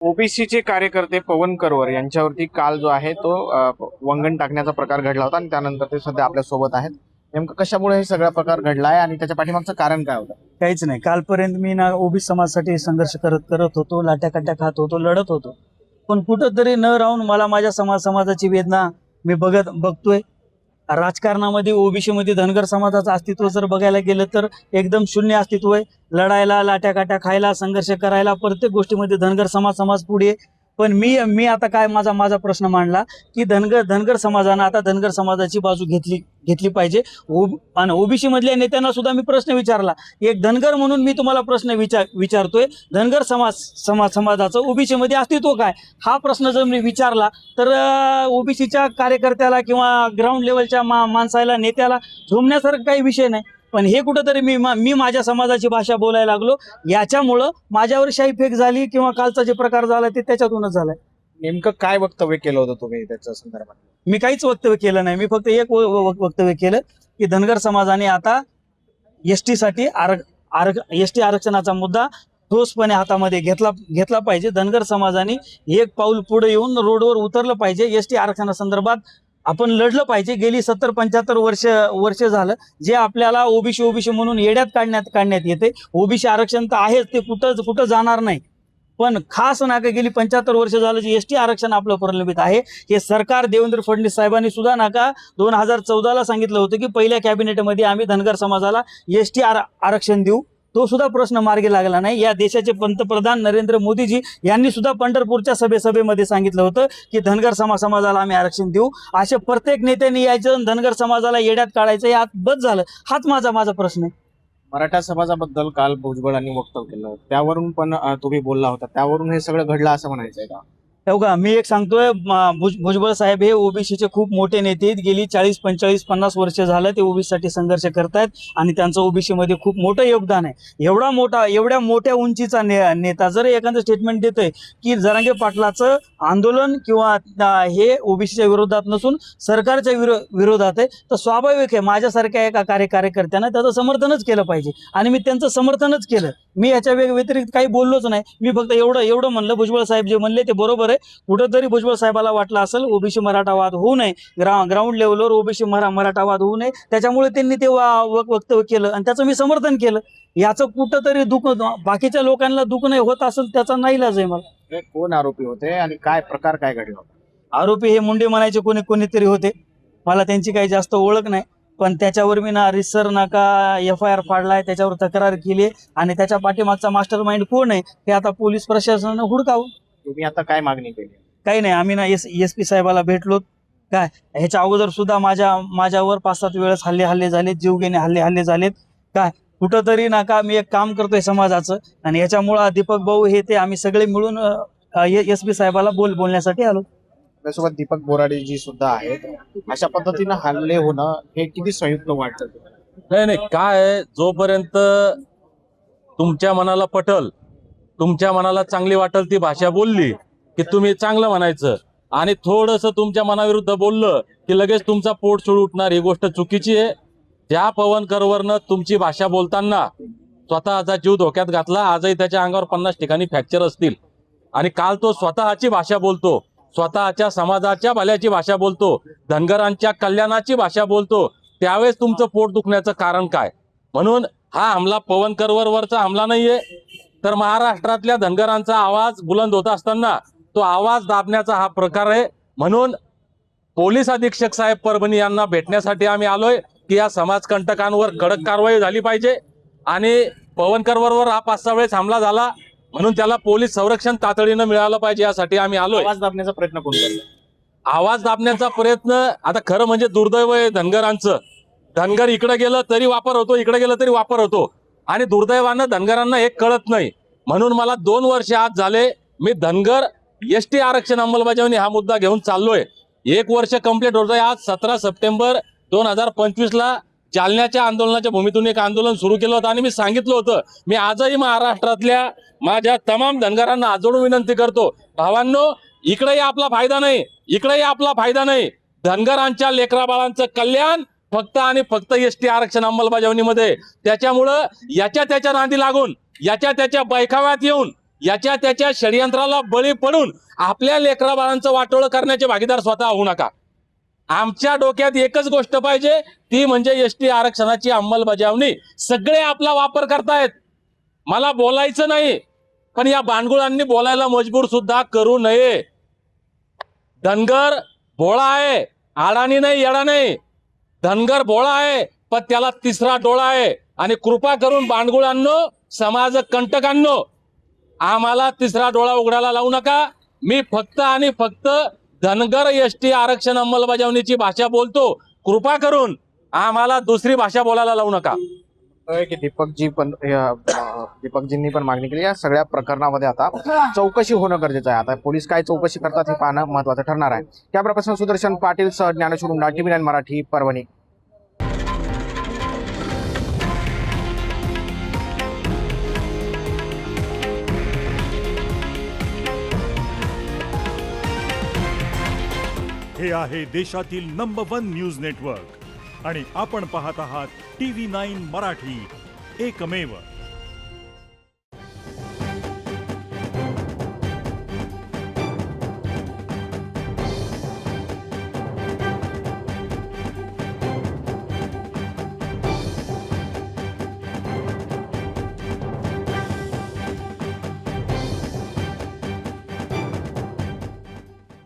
ओबीसीचे कार्यकर्ते पवन करवर यांच्यावरती काल जो आहे तो वंगण टाकण्याचा प्रकार घडला होता आणि त्यानंतर ते सध्या आपल्या सोबत आहेत. नेमकं कशामुळे हे सगळा प्रकार घडला आहे आणि त्याच्या पाठीमागचं कारण काय होतं? काहीच नाही. कालपर्यंत मी ना ओबीसी समाजासाठी संघर्ष करत होतो, लाट्याकाट्या खात होतो, लढत होतो. पण कुठंतरी न राहून मला माझ्या समाजाची वेदना मी बघतोय. राजकारणामध्ये ओबीसी मध्ये धनगर समाजाचं अस्तित्व जर बघायला गेलं तर एकदम शून्य अस्तित्व आहे. लढायला, लाट्याकाट्या खायला, संघर्ष करायला प्रत्येक गोष्टीमध्ये धनगर समाज पुढे आहे. पण मी आता काय माझा प्रश्न मांडला की धनगर समाजानं आता धनगर समाजाची बाजू घेतली पाहिजे. आणि ओबीसी मधल्या नेत्यांना सुद्धा मी प्रश्न विचारला. एक धनगर म्हणून मी तुम्हाला प्रश्न विचारतोय, धनगर समाजाचं ओबीसी मध्ये अस्तित्व काय, हा प्रश्न जर मी विचारला तर ओबीसीच्या कार्यकर्त्याला किंवा ग्राउंड लेवलच्या माणसाला, नेत्याला झोमण्यासारखं काही विषय नाही. पण हे कुठंतरी मी माझ्या समाजाची भाषा बोलायला लागलो, याच्यामुळं माझ्यावर शाही फेक झाली किंवा कालचा जे प्रकार झाला ते त्याच्यातूनच झालाय. नेमकं काय वक्तव्य केलं होतं तुम्ही त्याच्या संदर्भात? मी काहीच वक्तव्य केलं नाही. मी फक्त एक वक्तव्य केलं की धनगर समाजाने आता एसटी साठी एसटी आरक्षणाचा मुद्दा ठोसपणे हातामध्ये घेतला पाहिजे. धनगर समाजाने एक पाऊल पुढे येऊन रोडवर उतरलं पाहिजे. एसटी आरक्षणासंदर्भात आपण लढलं पाहिजे. गेली 70-75 वर्ष झालं जे आपल्याला ओबीसी म्हणून येड्यात काढण्यात येते. ओबीसी आरक्षण तर आहेच, ते कुठं जाणार नाही. पण खास नाका गेली 75 वर्ष झालं जे एसटी आरक्षण आपलं प्रलंबित आहे, हे सरकार देवेंद्र फडणवीस साहेबांनी सुद्धा नाका 2014ला सांगितलं होतं की पहिल्या कॅबिनेटमध्ये आम्ही धनगर समाजाला एसटी आरक्षण देऊ. तो सुद्धा प्रश्न मार्गी लागला नाही. या देशाचे पंतप्रधान नरेंद्र मोदीजी यांनी सुद्धा पंढरपूरच्या सभेमध्ये सांगितलं होतं की धनगर समाजाला आम्ही आरक्षण देऊ. असे प्रत्येक नेत्यांनी यायचं, धनगर समाजाला येड्यात काढायचं, यात बस झालं. हाच माझा प्रश्न आहे. मराठा समाजाबद्दल काल भुजबळांनी वक्तव्य केलं, त्यावरून पण तुम्ही बोलला होता, त्यावरून हे सगळं घडलं असं म्हणायचंय का? का मी एक सांगतोय, भुजबळ साहेब हे ओबीसीचे खूप मोठे नेते आहेत. गेली 40, 45, 50 वर्ष झालं ते ओबीसी साठी संघर्ष करतायत आणि त्यांचं ओबीसी मध्ये खूप मोठं योगदान आहे. एवढ्या मोठ्या उंचीचा नेता जर एखादं स्टेटमेंट देतोय की जरांगे पाटलाचं आंदोलन किंवा हे ओबीसीच्या विरोधात नसून सरकारच्या विरोधात आहे, तर स्वाभाविक आहे माझ्यासारख्या एका कार्यकर्त्यानं त्याचं समर्थनच केलं पाहिजे आणि मी त्यांचं समर्थनच केलं. मी याच्या व्यतिरिक्त काही बोललोच नाही. मी फक्त एवढं म्हणलं, भुजबळ साहेब जे म्हणले ते बरोबर आहे. कुठंतरी भुजबळ साहेबाला वाटलं असेल ओबीसी मराठा वाद होऊ नये, ग्राउंड लेवलवर ओबीसी मराठा वाद होऊ नये, त्याच्यामुळे त्यांनी ते वक्तव्य केलं आणि त्याचं मी समर्थन केलं. याचं कुठंतरी दुःख बाकीच्या लोकांना दुःख नाही होत असेल त्याचा नाईलाज आहे मला. कोण आरोपी होते आणि काय प्रकार काय घडला होता? आरोपी हे मुंडे म्हणायचे कोणीतरी होते. मला त्यांची काही जास्त ओळख नाही, पण त्याच्यावर मी ना रिसर नाका FIR फाडलाय, त्याच्यावर तक्रार केली आणि त्याच्या पाठीमागचा मास्टर माइंड कोण आहे हे आता पोलीस प्रशासनानं हुडकावं. तुम्ही आता काय मागणी केली? काही नाही, आम्ही ना SP साहेबाला भेटलो. काय ह्याच्या अगोदर सुद्धा माझ्यावर 5-7 वेळेस हल्ले झाले, जीवघेणे हल्ले झालेत. काय कुठंतरी नाका मी एक काम करतोय समाजाचं आणि याच्यामुळं दीपक भाऊ हे ते आम्ही सगळे मिळून SP साहेबाला बोलण्यासाठी आलो. त्यासोबत दीपक बोराडे जी सुद्धा आहेत. अशा पद्धतीनं हल्ले होणं हे किती संयुक्त वाटतं? नाही, काय आहे, जोपर्यंत तुमच्या मनाला पटल, तुमच्या मनाला चांगली वाटल ती भाषा बोलली की तुम्ही चांगलं म्हणायचं, आणि थोडंसं तुमच्या मनाविरुद्ध बोललं की लगेच तुमचा पोट चूळ उठणार, ही गोष्ट चुकीची आहे. ज्या पवन करवरनं तुमची भाषा बोलताना स्वतःचा जीव धोक्यात घातला, आजही त्याच्या अंगावर 50 ठिकाणी फ्रॅक्चर असतील, आणि काल तो स्वतःची भाषा बोलतो, स्वतःच्या समाजाच्या भल्याची भाषा बोलतो, धनगरांच्या कल्याणाची भाषा बोलतो, त्यावेळेस तुमचं पोट दुखण्याचं कारण काय? म्हणून हा हमला पवन करवरचा हमला नाहीये, तर महाराष्ट्रातल्या धनगरांचा आवाज बुलंद होत असताना तो आवाज दाबण्याचा हा प्रकार आहे. म्हणून पोलीस अधीक्षक साहेब परभणी यांना भेटण्यासाठी आम्ही आलोय की या समाजकंटकांवर कडक कारवाई झाली पाहिजे, आणि पवन करवरवर हा 5-6 वेळेस हमला झाला म्हणून त्याला पोलीस संरक्षण तातडीनं मिळालं पाहिजे, यासाठी आम्ही आलोय. आवाज दाबण्याचा प्रयत्न कोण करतो? आवाज दाबण्याचा प्रयत्न आता खरं म्हणजे दुर्दैव आहे धनगरांचं. धनगर इकडे गेलं तरी वापर होतो, इकडे गेलं तरी वापर होतो, आणि दुर्दैवानं धनगरांना हे कळत नाही. म्हणून मला 2 वर्ष आज झाले मी धनगर एसटी आरक्षण अंमलबजावणी हा मुद्दा घेऊन चाललोय. 1 वर्ष कंप्लीट होतोय. आज 17 सप्टेंबर 2025ला जालन्याच्या आंदोलनाच्या भूमीतून एक आंदोलन सुरू केलं होतं आणि मी सांगितलं होतं, मी आजही महाराष्ट्रातल्या माझ्या तमाम धनगरांना आजोडून विनंती करतो, भावांनो, इकडेही आपला फायदा नाही, इकडेही आपला फायदा नाही. धनगरांच्या लेकरा बाळांचं कल्याण फक्त आणि फक्त एसटी आरक्षण अंमलबजावणीमध्ये. त्याच्यामुळं याच्या त्याच्या नादी लागून, याच्या त्याच्या बैठाव्यात येऊन याच्या त्याच्या षडयंत्राला बळी पडून आपल्या लेकरा बाळांचं वाटोळं करण्याचे भागीदार स्वतः होऊ नका. आमच्या डोक्यात एकच गोष्ट पाहिजे, ती म्हणजे एसटी आरक्षणाची अंमलबजावणी. सगळे आपला वापर करतायत, मला बोलायचं नाही, पण या बांडगुळांनी बोलायला मजबूर सुद्धा करू नये. धनगर भोळा आहे, आडाणी नाही, येडा नाही. धनगर भोळा आहे, पण त्याला तिसरा डोळा आहे. आणि कृपा करून बांडगुळांनो, समाज कंटकांनो, आम्हाला तिसरा डोळा उघडायला लावू नका. मी फक्त आणि फक्त धनगर एसटी आरक्षण अंमलबजावणीची भाषा बोलतो. कृपा करून आम्हाला दुसरी भाषा बोलायला लावू नका. की दीपकजींनी पण मागणी केली. या सगळ्या प्रकरणामध्ये आता चौकशी होणं गरजेचं आहे. आता पोलीस काय चौकशी करतात हे पाहणं महत्त्वाचं ठरणार आहे. कॅमेरापर्सन सुदर्शन पाटील सह ज्ञानेश्वर उंडा, TV9 मराठी, परभणी. हे आहे देशातील नंबर 1 न्यूज नेटवर्क आणि आपण पाहत आहात TV9 मराठी, एकमेव.